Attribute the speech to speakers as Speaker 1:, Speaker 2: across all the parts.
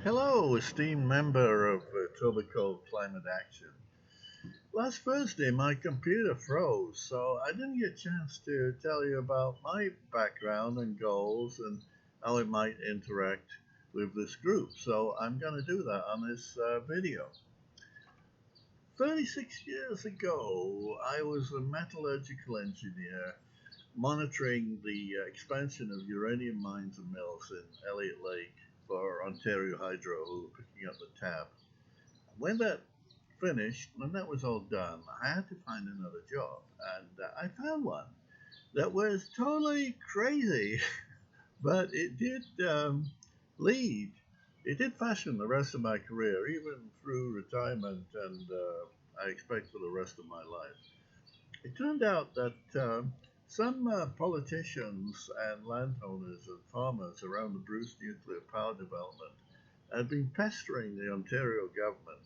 Speaker 1: Hello, esteemed member of Tobaco Climate Action. Last Thursday, my computer froze, so I didn't get a chance to tell you about my background and goals and how it might interact with this group. So I'm going to do that on this video. 36 years ago, I was a metallurgical engineer monitoring the expansion of uranium mines and mills in Elliott Lake for Ontario Hydro, who were picking up the tab. When that finished, when that was all done, I had to find another job, and I found one that was totally crazy, but it did lead. It did fashion the rest of my career, even through retirement, and I expect for the rest of my life. It turned out that some politicians and landowners and farmers around the Bruce nuclear power development had been pestering the Ontario government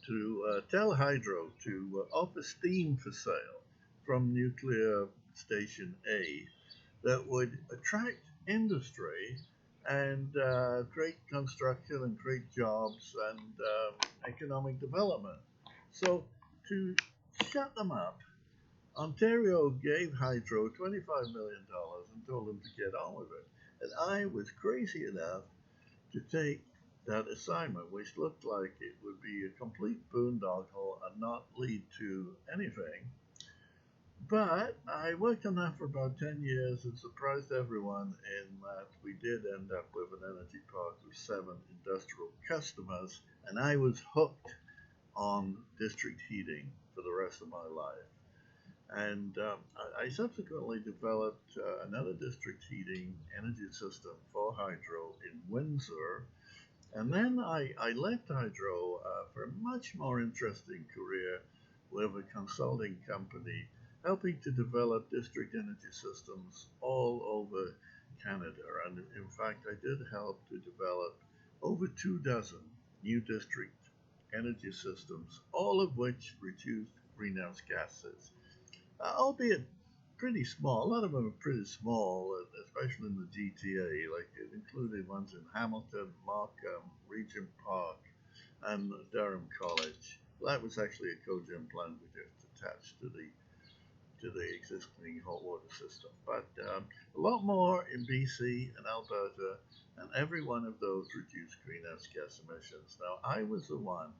Speaker 1: to tell Hydro to offer steam for sale from nuclear station A that would attract industry and create construction and create jobs and economic development. So to shut them up, Ontario gave Hydro $25 million and told them to get on with it. And I was crazy enough to take that assignment, which looked like it would be a complete boondoggle and not lead to anything. But I worked on that for about 10 years and surprised everyone in that we did end up with an energy park with 7 industrial customers, and I was hooked on district heating for the rest of my life. And I subsequently developed another district heating energy system for Hydro in Windsor. And then I left Hydro for a much more interesting career with a consulting company helping to develop district energy systems all over Canada. And in fact, I did help to develop over 2 dozen new district energy systems, all of which reduced greenhouse gases, albeit pretty small. A lot of them are pretty small, especially in the GTA. Like it included ones in Hamilton, Markham, Regent Park, and Durham College. That was actually a cogen plant we just attached to the existing hot water system. But a lot more in BC and Alberta, and every one of those reduced greenhouse gas emissions. Now, I was the one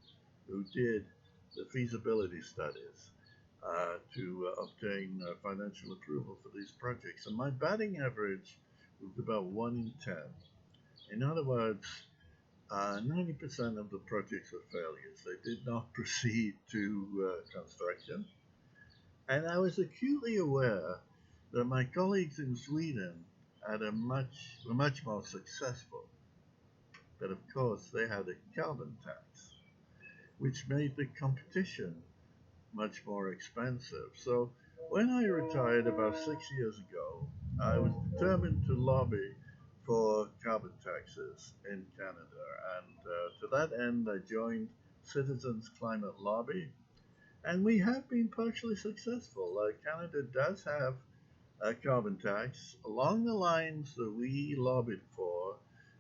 Speaker 1: who did the feasibility studies to obtain financial approval for these projects. And my batting average was about 1 in 10. In other words, 90% of the projects were failures. They did not proceed to construction. And I was acutely aware that my colleagues in Sweden were much more successful. But of course, they had a carbon tax, which made the competition much more expensive. So when I retired about 6 years ago, I was determined to lobby for carbon taxes in Canada. And to that end, I joined Citizens Climate Lobby. And we have been partially successful. Canada does have a carbon tax along the lines that we lobbied for,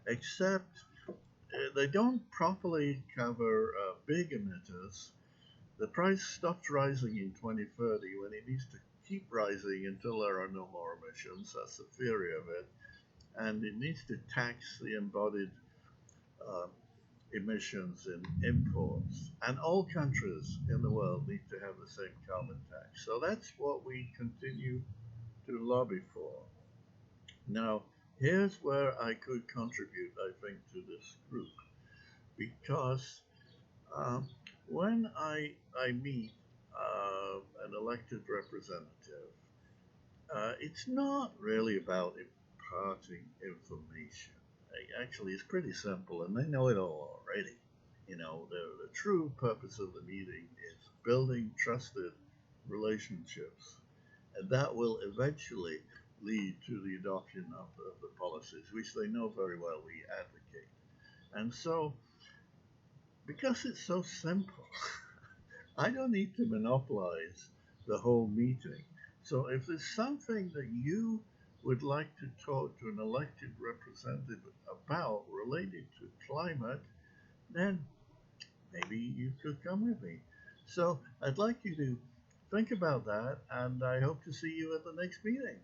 Speaker 1: except they don't properly cover big emitters. The price stopped rising in 2030 when it needs to keep rising until there are no more emissions. That's the theory of it. And it needs to tax the embodied emissions in imports. And all countries in the world need to have the same carbon tax. So that's what we continue to lobby for. Now, here's where I could contribute, I think, to this group. Because when I meet an elected representative, it's not really about imparting information. Actually, it's pretty simple, and they know it all already. The true purpose of the meeting is building trusted relationships, and that will eventually lead to the adoption of the policies, which they know very well we advocate. And so, because it's so simple, I don't need to monopolize the whole meeting. So if there's something that you would like to talk to an elected representative about related to climate, then maybe you could come with me. So I'd like you to think about that, and I hope to see you at the next meeting.